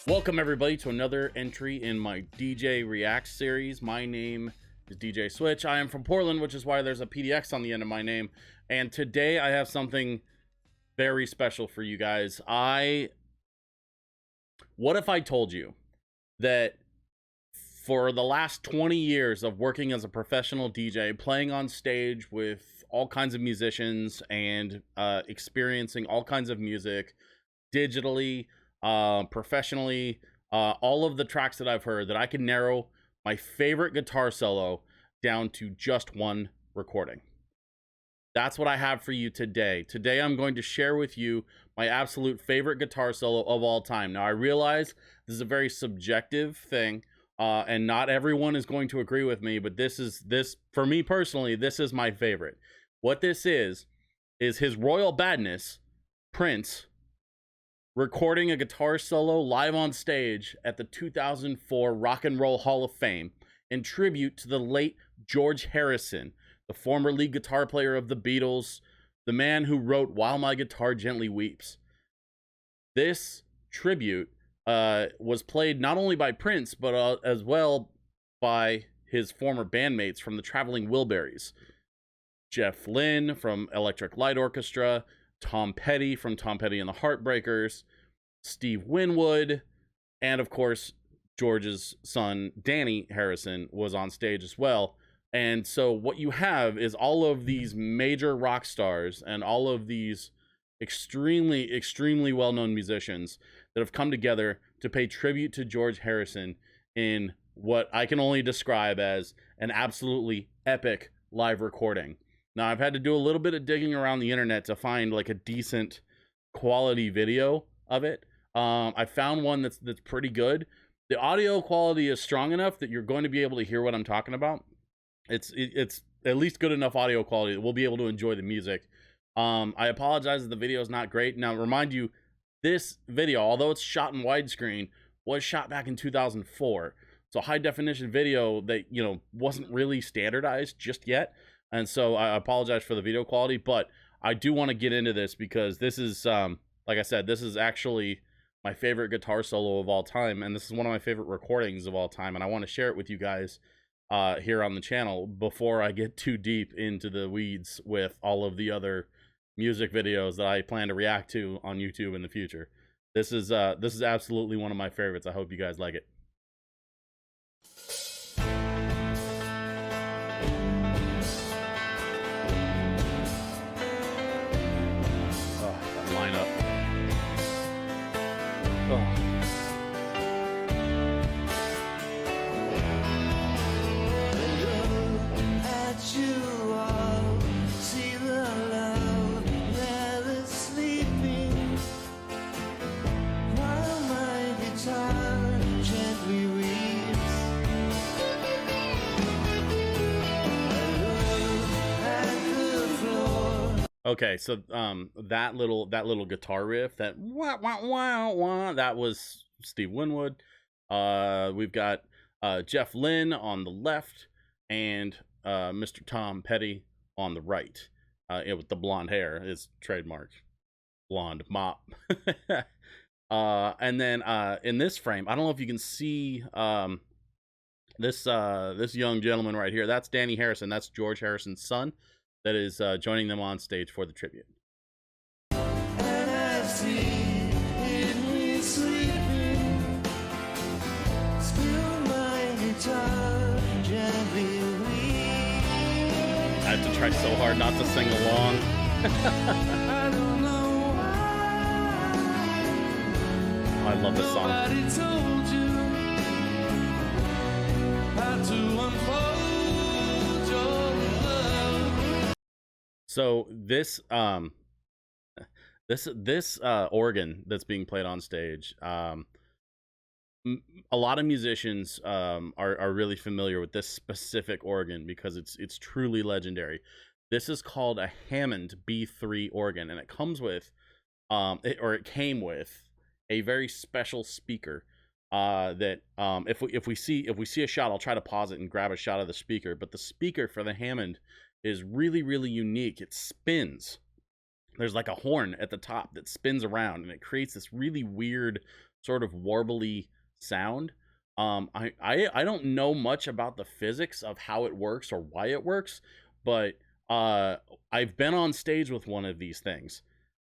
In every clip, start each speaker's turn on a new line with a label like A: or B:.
A: Welcome everybody to another entry in my DJ React series. My name is DJ Switch. I am from Portland, which is why there's a PDX on the end of my name. And today I have something very special for you guys. What if I told you that for the last 20 years of working as a professional DJ, playing on stage with all kinds of musicians and experiencing all kinds of music digitally, professionally, all of the tracks that I've heard, that I can narrow my favorite guitar solo down to just one recording. That's what I have for you today. Today I'm going to share with you my absolute favorite guitar solo of all time. Now I realize this is a very subjective thing, and not everyone is going to agree with me, but this for me personally, this is my favorite. What this is His Royal Badness, Prince, recording a guitar solo live on stage at the 2004 Rock and Roll Hall of Fame in tribute to the late George Harrison, the former lead guitar player of the Beatles, the man who wrote While My Guitar Gently Weeps. This tribute was played not only by Prince, but as well by his former bandmates from the Traveling Wilburys. Lynne from Electric Light Orchestra, Tom Petty from Tom Petty and the Heartbreakers, Steve Winwood, and of course, George's son, Dhani Harrison, was on stage as well. And so what you have is all of these major rock stars and all of these extremely, extremely well-known musicians that have come together to pay tribute to George Harrison in what I can only describe as an absolutely epic live recording. Now, I've had to do a little bit of digging around the internet to find like a decent quality video of it. I found one that's pretty good. The audio quality is strong enough that you're going to be able to hear what I'm talking about. It's at least good enough audio quality that we'll be able to enjoy the music. I apologize if the video is not great. Now, remind you, this video, although it's shot in widescreen, was shot back in 2004. It's a high definition video that, wasn't really standardized just yet. And so I apologize for the video quality, but I do want to get into this because this is, like I said, this is actually my favorite guitar solo of all time. And this is one of my favorite recordings of all time. And I want to share it with you guys here on the channel before I get too deep into the weeds with all of the other music videos that I plan to react to on YouTube in the future. This is absolutely one of my favorites. I hope you guys like it. Okay, so that little guitar riff, that wah wah wah wah, that was Steve Winwood. We've got Lynne on the left and Mr. Tom Petty on the right. With the blonde hair, his trademark blonde mop. And then in this frame, I don't know if you can see this young gentleman right here. That's Dhani Harrison. That's George Harrison's son. That is joining them on stage for the tribute. I have to try so hard not to sing along. I love this song. So this organ that's being played on stage, a lot of musicians are really familiar with this specific organ because it's truly legendary. This is called a Hammond B3 organ, and it comes with it came with a very special speaker that if we see a shot, I'll try to pause it and grab a shot of the speaker. But the speaker for the Hammond is really, really unique. It spins. There's like a horn at the top that spins around, and it creates this really weird sort of warbly sound. I don't know much about the physics of how it works or why it works, but I've been on stage with one of these things.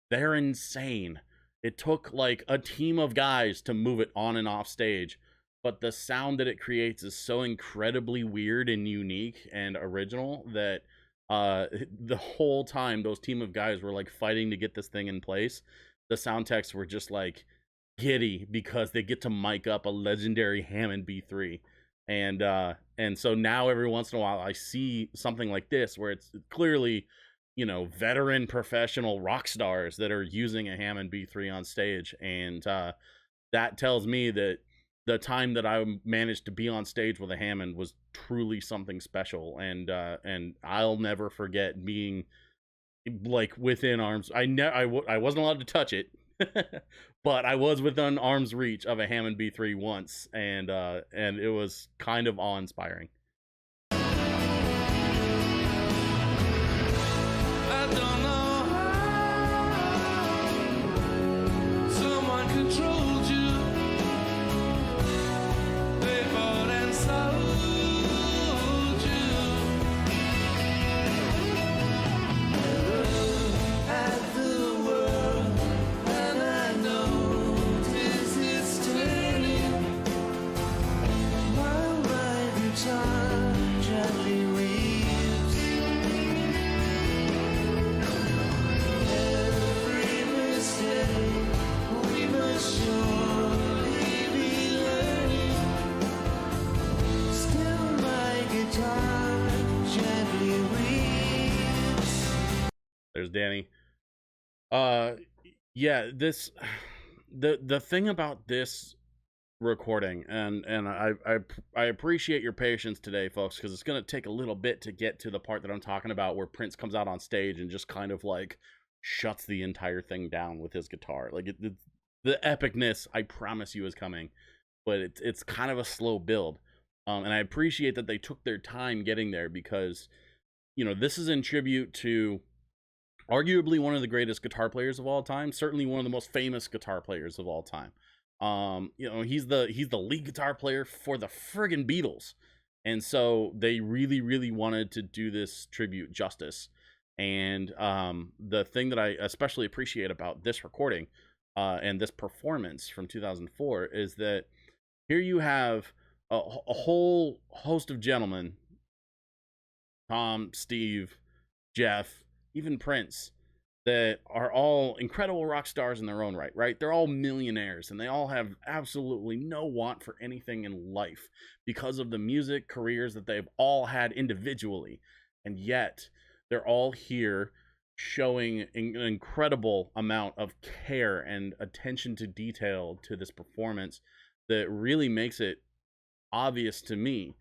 A: They're insane. It took like a team of guys to move it on and off stage, but the sound that it creates is so incredibly weird and unique and original that the whole time those team of guys were like fighting to get this thing in place. The sound techs were just like giddy because they get to mic up a legendary Hammond B3. And so now every once in a while I see something like this where it's clearly, you know, veteran professional rock stars that are using a Hammond B3 on stage. And that tells me that the time that I managed to be on stage with a Hammond was truly something special. And I'll never forget being like within arms. I wasn't allowed to touch it, but I was within arm's reach of a Hammond B3 once, and it was kind of awe-inspiring.
B: I don't know how someone controlled you. They bought and sold you. At the world, and I notice it's turning. While my guitar gently weeps. Every mistake we must surely be learning. Still my guitar gently weeps.
A: There's Danny. Yeah, this the thing about this recording, and I appreciate your patience today, folks, because it's gonna take a little bit to get to the part that I'm talking about where Prince comes out on stage and just kind of like shuts the entire thing down with his guitar. Like the epicness, I promise you, is coming, but it's kind of a slow build. And I appreciate that they took their time getting there, because, you know, this is in tribute to arguably one of the greatest guitar players of all time, certainly one of the most famous guitar players of all time. You know, he's the lead guitar player for the friggin' Beatles, and so they really wanted to do this tribute justice. And the thing that I especially appreciate about this recording and this performance from 2004 is that here you have a whole host of gentlemen, Tom, Steve, Jeff, even Prince, that are all incredible rock stars in their own right, right? They're all millionaires, and they all have absolutely no want for anything in life because of the music careers that they've all had individually. And yet, they're all here showing an incredible amount of care and attention to detail to this performance that really makes it obvious to me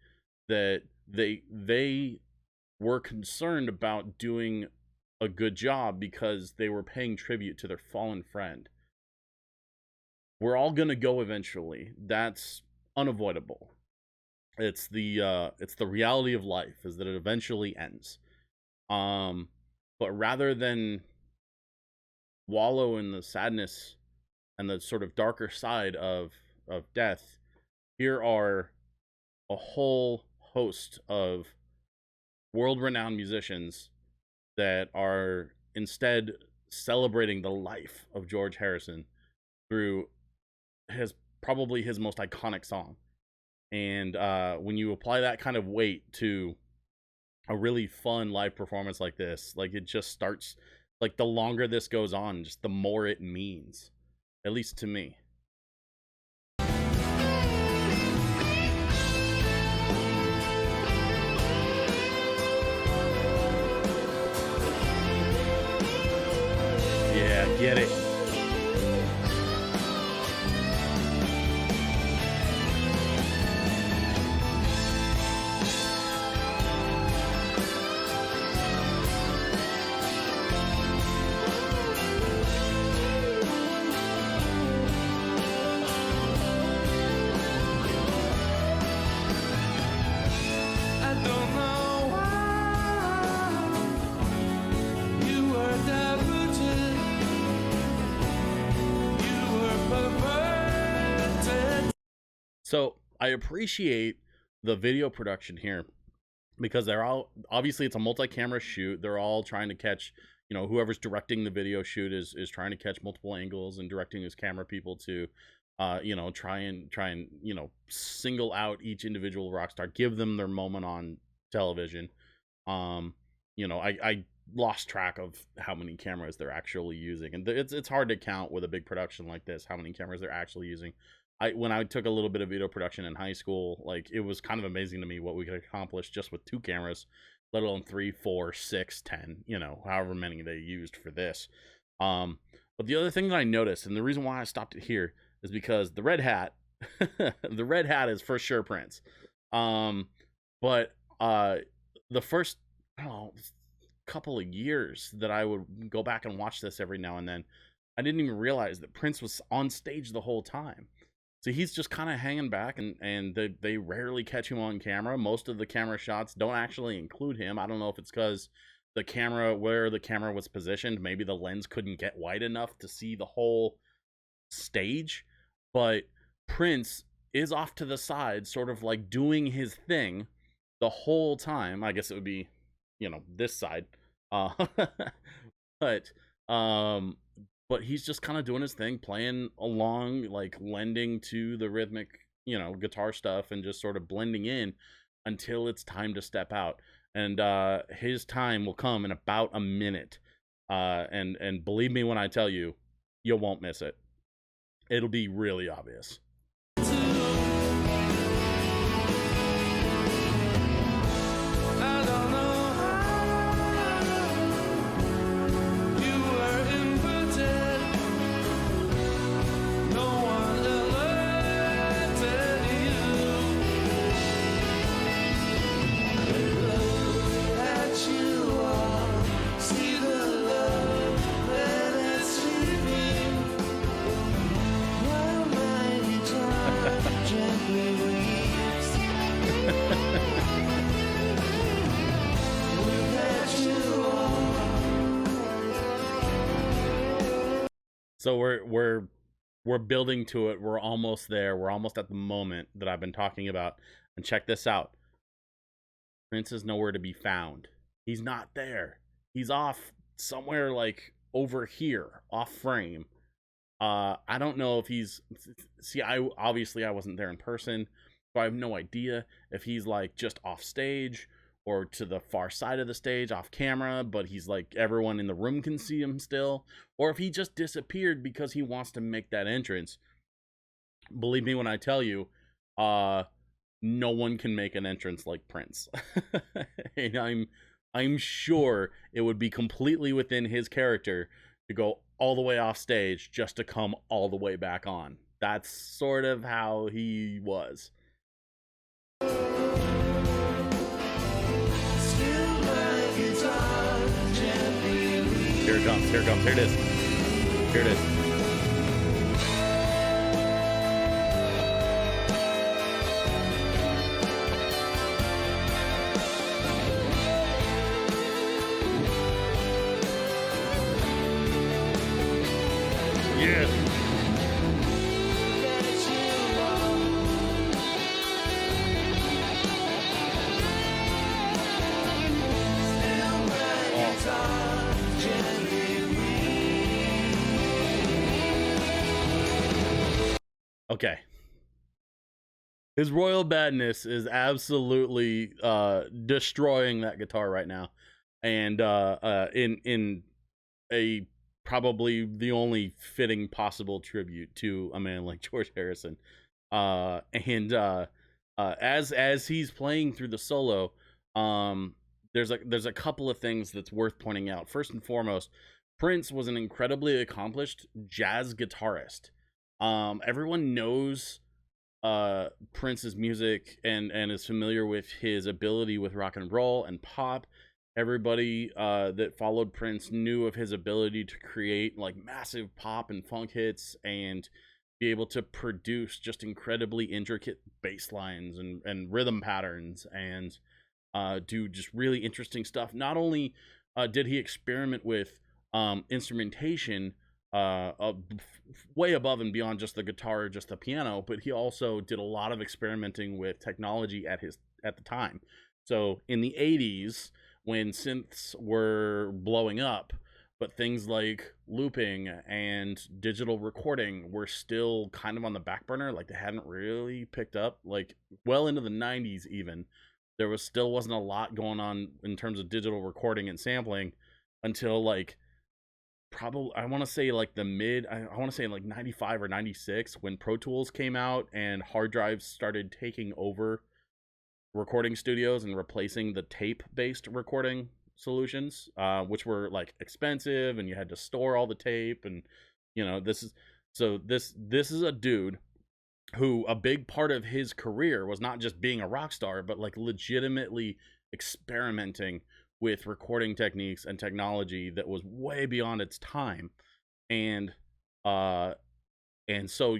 A: that they were concerned about doing a good job because they were paying tribute to their fallen friend. We're all gonna go eventually. That's unavoidable. It's the reality of life, is that it eventually ends. But rather than wallow in the sadness and the sort of darker side of death, here are a whole host of world-renowned musicians that are instead celebrating the life of George Harrison through probably his most iconic song. And when you apply that kind of weight to a really fun live performance like this, like, it just starts, like, the longer this goes on, just the more it means, at least to me. Yeah, get it.
B: I don't know why you were diverted.
A: So I appreciate the video production here because they're all obviously it's a multi-camera shoot. They're all trying to catch, whoever's directing the video shoot is trying to catch multiple angles and directing his camera people to try and single out each individual rock star, give them their moment on television. um I lost track of how many cameras they're actually using, and it's hard to count with a big production like this how many cameras they're actually using. When I took a little bit of video production in high school, like, it was kind of amazing to me what we could accomplish just with 2 cameras, let alone 3, 4, 6, 10, however many they used for this. But the other thing that I noticed, and the reason why I stopped it here, is because the red hat, the red hat is for sure Prince. But the first, I don't know, couple of years that I would go back and watch this every now and then, I didn't even realize that Prince was on stage the whole time. So he's just kind of hanging back, and they rarely catch him on camera. Most of the camera shots don't actually include him. I don't know if it's because where the camera was positioned, maybe the lens couldn't get wide enough to see the whole stage. But Prince is off to the side, sort of like doing his thing the whole time. I guess it would be, this side. But but he's just kind of doing his thing, playing along, like lending to the rhythmic, guitar stuff, and just sort of blending in until it's time to step out. And his time will come in about a minute. And believe me when I tell you, you won't miss it. It'll be really obvious. So we're building to it. We're almost there. We're almost at the moment that I've been talking about. And check this out. Prince is nowhere to be found. He's not there. He's off somewhere, like over here, off frame. I don't know if he's, I wasn't there in person, so I have no idea if he's like just off stage or to the far side of the stage off camera, but he's like, everyone in the room can see him still, or if he just disappeared because he wants to make that entrance. Believe me when I tell you, no one can make an entrance like Prince. And I'm sure it would be completely within his character to go all the way off stage just to come all the way back on. That's sort of how he was. Here it comes, here it comes, here it is. Here it is. Yes. Okay. His royal badness is absolutely destroying that guitar right now. And in a probably the only fitting possible tribute to a man like George Harrison. As he's playing through the solo, there's a couple of things that's worth pointing out. First and foremost, Prince was an incredibly accomplished jazz guitarist. Everyone knows Prince's music and is familiar with his ability with rock and roll and pop. Everybody that followed Prince knew of his ability to create like massive pop and funk hits and be able to produce just incredibly intricate bass lines and rhythm patterns and do just really interesting stuff. Not only did he experiment with instrumentation way above and beyond just the guitar, just the piano, but he also did a lot of experimenting with technology at the time. So in the 80s, when synths were blowing up, but things like looping and digital recording were still kind of on the back burner, like they hadn't really picked up, like well into the 90s even, there wasn't a lot going on in terms of digital recording and sampling until like probably I want to say like I want to say like 95 or 96 when Pro Tools came out and hard drives started taking over recording studios and replacing the tape-based recording solutions, which were like expensive and you had to store all the tape. And this is a dude who a big part of his career was not just being a rock star, but like legitimately experimenting with recording techniques and technology that was way beyond its time. And so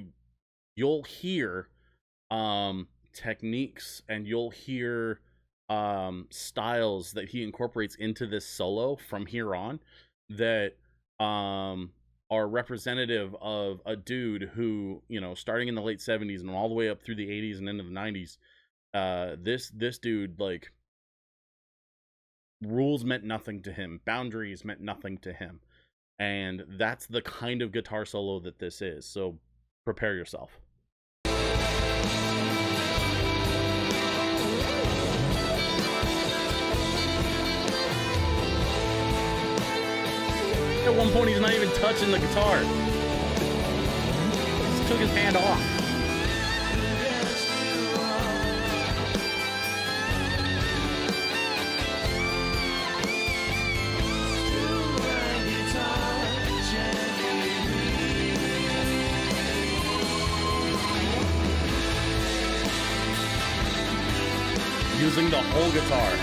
A: you'll hear techniques and you'll hear styles that he incorporates into this solo from here on that are representative of a dude who, starting in the late 70s and all the way up through the 80s and into the 90s, this dude, like, rules meant nothing to him, boundaries meant nothing to him, and that's the kind of guitar solo that this is. So prepare yourself. At one point, he's not even touching the guitar. He just took his hand off. Using the whole guitar.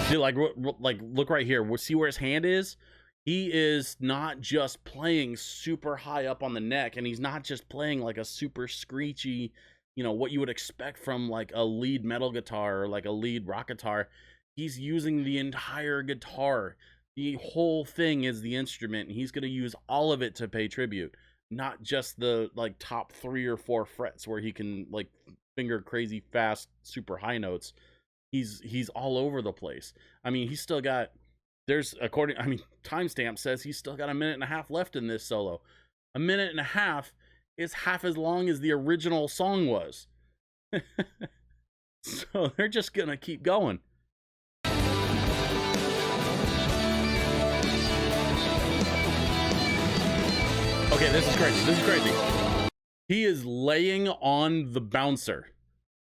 A: See, like look right here. See where his hand is? He is not just playing super high up on the neck, and he's not just playing like a super screechy, what you would expect from like a lead metal guitar or like a lead rock guitar. He's using the entire guitar. The whole thing is the instrument, and he's going to use all of it to pay tribute, not just the like top 3 or 4 frets where he can like finger crazy fast super high notes. He's all over the place. I mean, he's still got timestamp says he's still got 1.5 minutes left in this solo. 1.5 minutes is half as long as the original song was. So they're just gonna keep going. Okay, this is crazy. He is laying on the bouncer.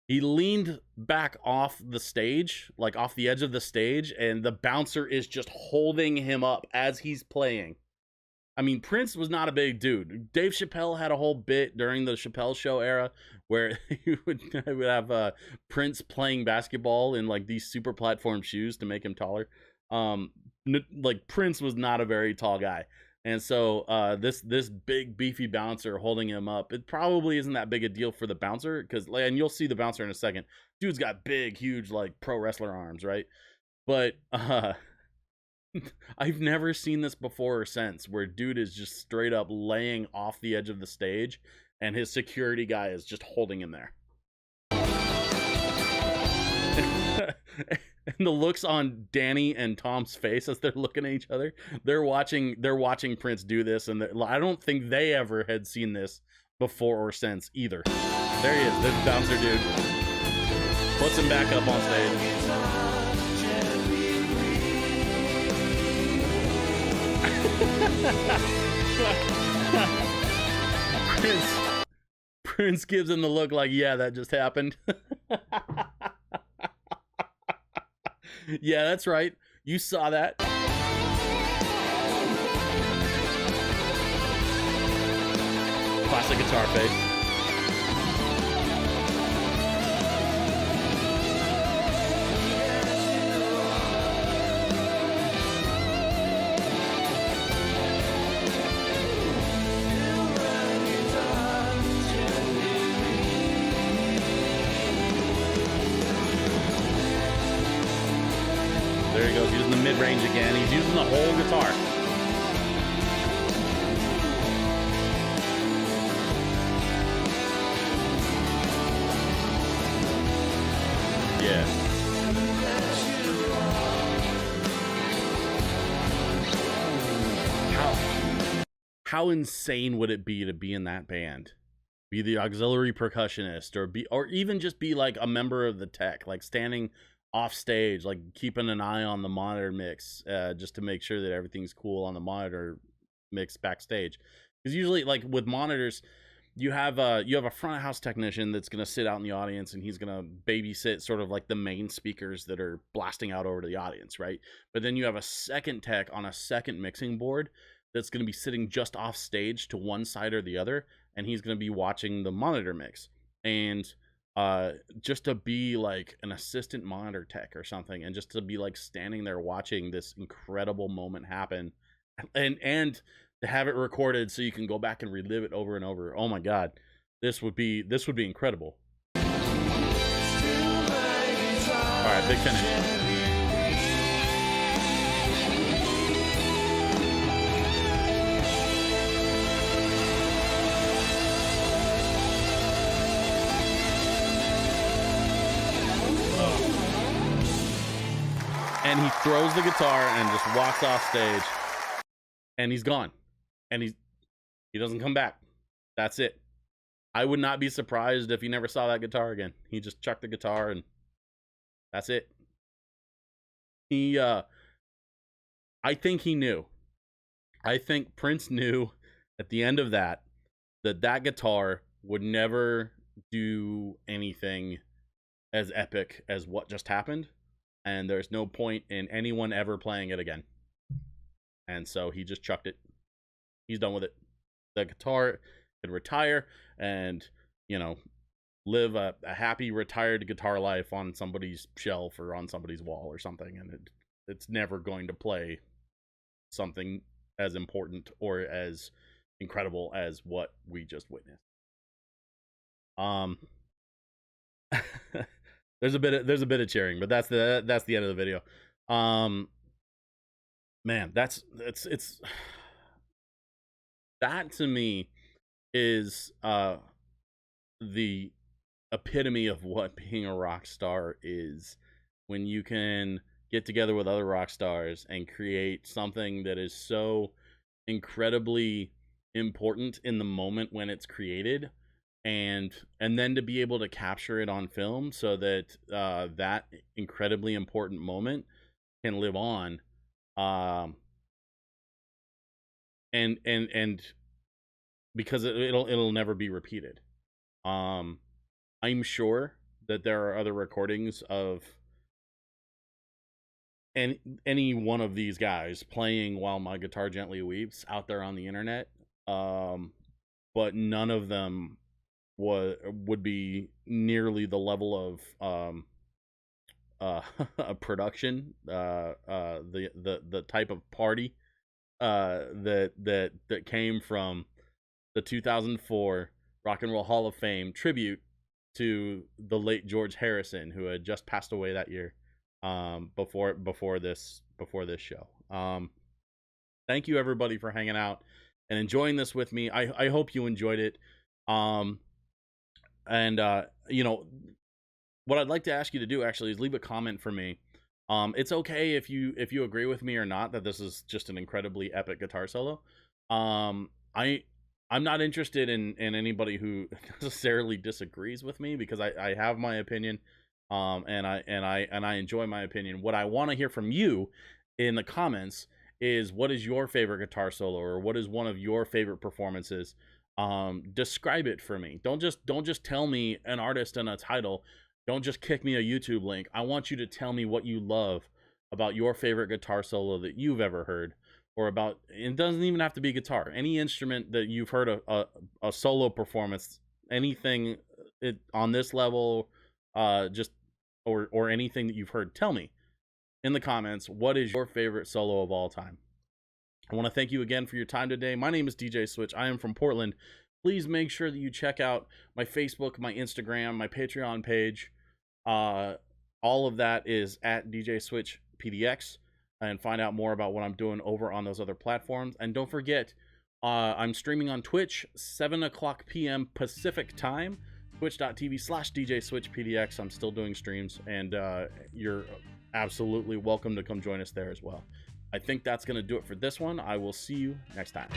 A: He leaned back off the stage, like off the edge of the stage, and the bouncer is just holding him up as he's playing. I mean, Prince was not a big dude. Dave Chappelle had a whole bit during the Chappelle Show era where he would have Prince playing basketball in like these super platform shoes to make him taller. Like Prince was not a very tall guy. And so this big beefy bouncer holding him up, it probably isn't that big a deal for the bouncer, and you'll see the bouncer in a second. Dude's got big, huge, like pro wrestler arms, right? But I've never seen this before or since, where dude is just straight up laying off the edge of the stage, and his security guy is just holding him there. And the looks on Danny and Tom's face as they're looking at each other, they're watching Prince do this, and I don't think they ever had seen this before or since either. There he is, this bouncer dude. Puts him back up on stage. Prince gives him the look like, yeah, that just happened. Yeah, that's right. You saw that. Classic guitar face. There he goes, using the mid-range again. He's using the whole guitar. Yeah. How insane would it be to be in that band? Be the auxiliary percussionist, or even just be like a member of the tech, like standing off stage, like keeping an eye on the monitor mix, just to make sure that everything's cool on the monitor mix backstage. Because usually, like with monitors, you have a front of house technician that's gonna sit out in the audience, and he's gonna babysit sort of like the main speakers that are blasting out over to the audience, right? But then you have a second tech on a second mixing board that's gonna be sitting just off stage to one side or the other, and he's gonna be watching the monitor mix. And just to be like an assistant monitor tech or something, and just to be like standing there watching this incredible moment happen, and to have it recorded so you can go back and relive it over and over. Oh my god, this would be incredible. All right, big finish. And he throws the guitar and just walks off stage, and he's gone, and he doesn't come back. That's it. I would not be surprised if he never saw that guitar again. He just chucked the guitar, and that's it. I think he knew. I think Prince knew at the end of that guitar would never do anything as epic as what just happened. And there's no point in anyone ever playing it again. And so he just chucked it. He's done with it. The guitar can retire and, live a happy retired guitar life on somebody's shelf or on somebody's wall or something. And it's never going to play something as important or as incredible as what we just witnessed. There's a bit of cheering, but that's the end of the video. Man, it's that to me is the epitome of what being a rock star is, when you can get together with other rock stars and create something that is so incredibly important in the moment when it's created, and then to be able to capture it on film so that that incredibly important moment can live on, and because it'll never be repeated. I'm sure that there are other recordings of any one of these guys playing While My Guitar Gently Weeps out there on the internet, but none of them would be nearly the level of a production, the type of party that came from the 2004 Rock and Roll Hall of Fame tribute to the late George Harrison, who had just passed away that year, before this show. Thank you everybody for hanging out and enjoying this with me. I hope you enjoyed it. And what I'd like to ask you to do actually is leave a comment for me. It's okay if you agree with me or not that this is just an incredibly epic guitar solo. I'm not interested in anybody who necessarily disagrees with me, because I have my opinion, and I enjoy my opinion. What I want to hear from you in the comments is, what is your favorite guitar solo, or what is one of your favorite performances? Describe it for me. Don't just tell me an artist and a title. Don't just kick me a YouTube link. I want you to tell me what you love about your favorite guitar solo that you've ever heard, or about, it doesn't even have to be guitar, any instrument that you've heard a solo performance, anything on this level, or anything that you've heard. Tell me in the comments, what is your favorite solo of all time? I want to thank you again for your time today. My name is DJ Switch. I am from Portland. Please make sure that you check out my Facebook, my Instagram, my Patreon page. All of that is at DJ Switch PDX and find out more about what I'm doing over on those other platforms. And don't forget, I'm streaming on Twitch, 7 o'clock p.m. Pacific time, twitch.tv/DJSwitchPDX. I'm still doing streams, and you're absolutely welcome to come join us there as well. I think that's going to do it for this one. I will see you next time.